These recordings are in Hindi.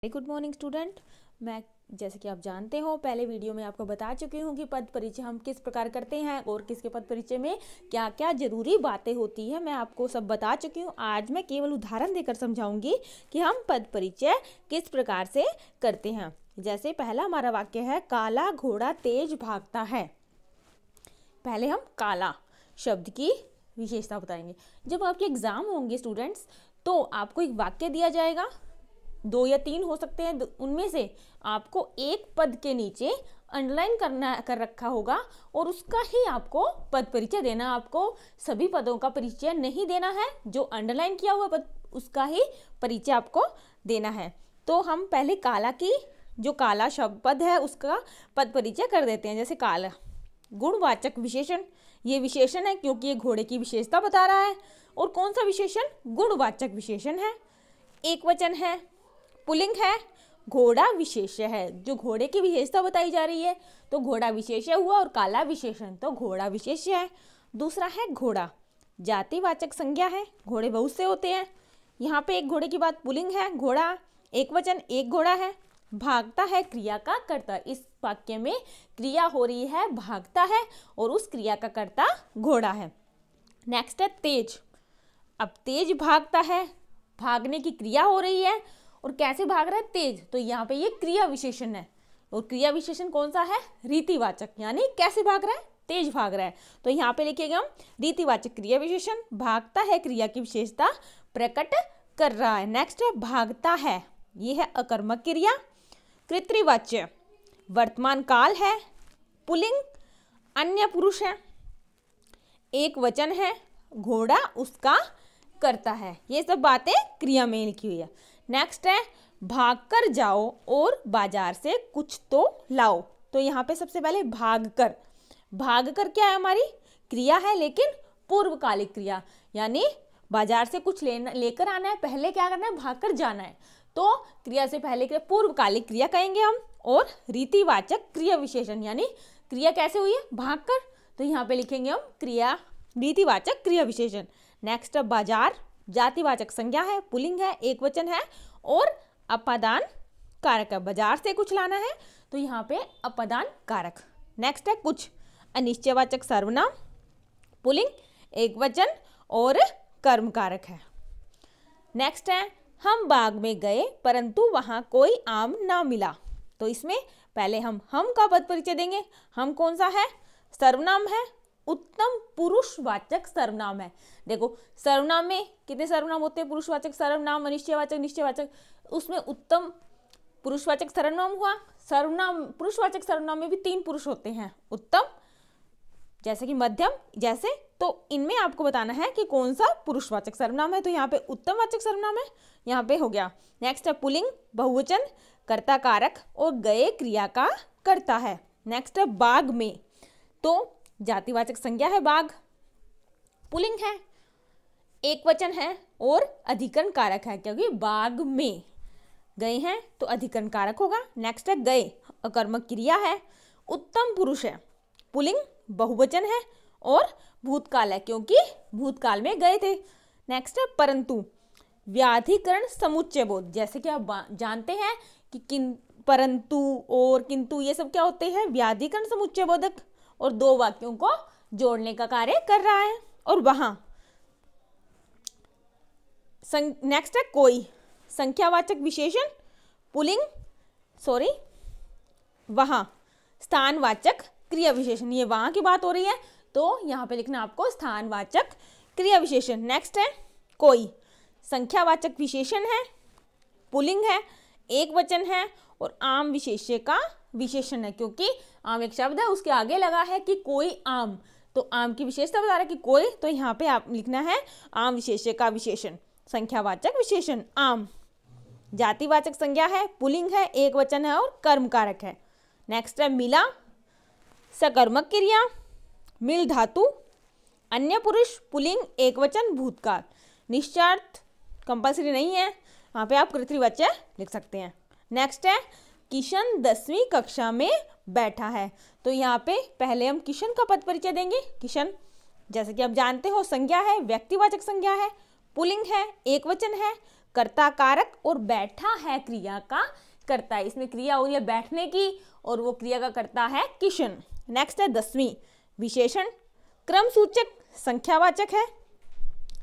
Good morning student. मैं जैसे कि आप जानते हो पहले वीडियो में आपको बता चुकी हूँ कि पद परिचय हम किस प्रकार करते हैं और किसके पद परिचय में क्या क्या जरूरी बातें होती है, मैं आपको सब बता चुकी हूँ। आज मैं केवल उदाहरण देकर समझाऊंगी कि हम पद परिचय किस प्रकार से करते हैं। जैसे पहला हमारा वाक्य है, काला घोड़ा तेज भागता है। पहले हम काला शब्द की विशेषता बताएंगे। जब आपके एग्जाम होंगे स्टूडेंट्स, तो आपको एक वाक्य दिया जाएगा, 2 या 3 हो सकते हैं, उनमें से आपको एक पद के नीचे अंडरलाइन कर रखा होगा और उसका ही आपको पद परिचय देना। आपको सभी पदों का परिचय नहीं देना है, जो अंडरलाइन किया हुआ पद उसका ही परिचय आपको देना है। तो हम पहले काला की जो काला शब्द पद है उसका पद परिचय कर देते हैं। जैसे काला गुणवाचक विशेषण, ये विशेषण है क्योंकि ये घोड़े की विशेषता बता रहा है। और कौन सा विशेषण? गुणवाचक विशेषण है, एक वचन है, पुल्लिंग है, घोड़ा विशेष्य है। जो घोड़े की विशेषता बताई जा रही है तो घोड़ा विशेष्य हुआ और काला विशेषण तो घोड़ा विशेष्य है। दूसरा है घोड़ा, जातिवाचक संज्ञा है, घोड़े बहुत से होते हैं। यहाँ पे एक घोड़े की बात पुल्लिंग है, घोड़ा एक वचन, एक घोड़ा है। भागता है क्रिया का कर्ता, इस वाक्य में क्रिया हो रही है भागता है और उस क्रिया का कर्ता घोड़ा है। नेक्स्ट है तेज। अब तेज भागता है, भागने की क्रिया हो रही है और कैसे भाग रहा है? तेज। तो यहाँ पे ये क्रिया विशेषण है और क्रिया विशेषण कौन सा है? रीतिवाचक, यानी कैसे भाग रहा है? तेज भाग रहा है। तो यहाँ पे लिखेगा हम रीतिवाचक क्रिया विशेषण, भागता है क्रिया की विशेषता प्रकट कर रहा है। नेक्स्ट है भागता है, ये है अकर्मक क्रिया। कृत्रिवाच्य वर्तमान काल है, पुल्लिंग अन्य पुरुष है, एक वचन है, घोड़ा उसका करता है। ये सब बातें क्रिया में लिखी हुई है। नेक्स्ट है भागकर जाओ और बाजार से कुछ तो लाओ। तो यहाँ पे सबसे पहले भागकर, भागकर क्या है? हमारी क्रिया है लेकिन पूर्वकालिक क्रिया, यानी बाजार से कुछ लेकर आना है, पहले क्या करना है? भागकर जाना है। तो क्रिया से पहले के पूर्वकालिक क्रिया कहेंगे हम। और रीतिवाचक क्रिया विशेषण, यानी क्रिया कैसे हुई है? भागकर, तो यहाँ पे लिखेंगे हम क्रिया रीतिवाचक क्रिया विशेषण। नेक्स्ट बाजार, जातिवाचक संज्ञा है, पुल्लिंग है, एक वचन है और अपादान कारक है। बाजार से कुछ लाना है तो यहाँ पे अपादान कारक। नेक्स्ट है कुछ, अनिश्चयवाचक सर्वनाम, पुल्लिंग, एक वचन और कर्म कारक है। नेक्स्ट है हम बाग में गए परंतु वहां कोई आम ना मिला। तो इसमें पहले हम का पद परिचय देंगे। हम कौन सा है? सर्वनाम है, उत्तम पुरुषवाचक सर्वनाम है। देखो सर्वनाम में कितने सर्वनाम होते हैं? पुरुषवाचक सर्वनाम, अनिश्चयवाचक, निश्चयवाचक। उसमें उत्तम पुरुषवाचक सर्वनाम हुआ। सर्वनाम पुरुषवाचक सर्वनाम में भी 3 पुरुष होते हैं, उत्तम जैसे कि मध्यम जैसे। तो इनमें आपको बताना है कि कौन सा पुरुषवाचक सर्वनाम है। तो यहाँ पे उत्तमवाचक सर्वनाम है, यहाँ पे हो गया। नेक्स्ट है पुल्लिंग बहुवचन, कर्ता कारक और गए क्रिया का कर्ता है। नेक्स्ट है बाग में, तो जातिवाचक संज्ञा है बाग, पुल्लिंग है, एक वचन है और अधिकरण कारक है क्योंकि बाग में गए हैं तो अधिकरण कारक होगा। नेक्स्ट है गए, अकर्मक क्रिया है, उत्तम पुरुष है, पुल्लिंग बहुवचन है और भूतकाल है क्योंकि भूतकाल में गए थे। नेक्स्ट है परंतु, व्याधिकरण समुच्चय बोध। जैसे कि आप जानते हैं कि परंतु और किंतु ये सब क्या होते हैं? व्याधिकरण समुच्चय बोधक और 2 वाक्यों को जोड़ने का कार्य कर रहा है। और वहां नेक्स्ट है कोई, संख्यावाचक विशेषण, पुल्लिंग वहां स्थानवाचक क्रिया विशेषण, ये वहां की बात हो रही है तो यहाँ पे लिखना आपको स्थानवाचक क्रिया विशेषण। नेक्स्ट है कोई, संख्यावाचक विशेषण है, पुल्लिंग है, एक वचन है और आम विशेष्य का विशेषण है क्योंकि आम एक शब्द है, उसके आगे लगा है कि कोई आम, तो आम की विशेषता बता रहा है कि कोई, तो यहाँ पे आप लिखना है आम विशेष्य का विशेषण, संख्यावाचक विशेषण आम। जातिवाचक संज्ञा है, पुल्लिंग है, एक वचन है और कर्म कारक है। नेक्स्ट है मिला, सकर्मक क्रिया, मिल धातु, अन्य पुरुष, पुल्लिंग, एक वचन, भूतकाल। निश्चार्थ कंपल्सरी नहीं है, यहाँ पे आप कृत्रिवाच्य लिख सकते हैं। नेक्स्ट है किशन 10वीं कक्षा में बैठा है। तो यहाँ पे पहले हम किशन का पद परिचय देंगे। किशन जैसे कि आप जानते हो संज्ञा है, व्यक्तिवाचक संज्ञा है, पुल्लिंग है, एक वचन है, कर्ता कारक और बैठा है क्रिया का कर्ता। इसमें क्रिया हो रही है बैठने की और वो क्रिया का कर्ता है किशन। नेक्स्ट है 10वीं, विशेषण क्रम सूचक संख्यावाचक है,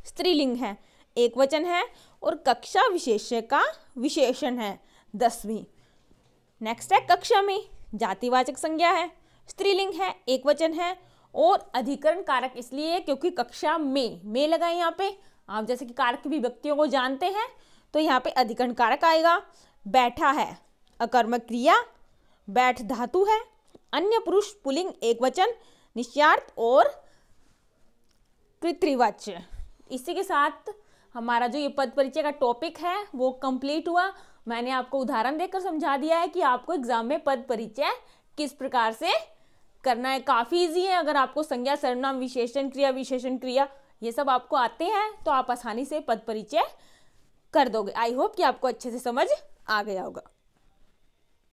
स्त्रीलिंग है, एक वचन है और कक्षा विशेष्य का विशेषण है। 10वीं। नेक्स्ट है कक्षा में, जातिवाचक संज्ञा है, स्त्रीलिंग है, एक वचन है और अधिकरण कारक इसलिए है क्योंकि कक्षा में लगाए यहाँ पे। आप जैसे कि कारक की विभक्तियों को जानते हैं तो यहाँ पे अधिकरण कारक आएगा। बैठा है अकर्मक क्रिया, बैठ धातु है, अन्य पुरुष पुल्लिंग एक वचन, निश्चार्थ और कृत्रिवाच्य। इसी के साथ हमारा जो ये पद परिचय का टॉपिक है वो कंप्लीट हुआ। मैंने आपको उदाहरण देकर समझा दिया है कि आपको एग्जाम में पद परिचय किस प्रकार से करना है। काफ़ी इजी है। अगर आपको संज्ञा, सर्वनाम, विशेषण क्रिया ये सब आपको आते हैं तो आप आसानी से पद परिचय कर दोगे। आई होप कि आपको अच्छे से समझ आ गया होगा।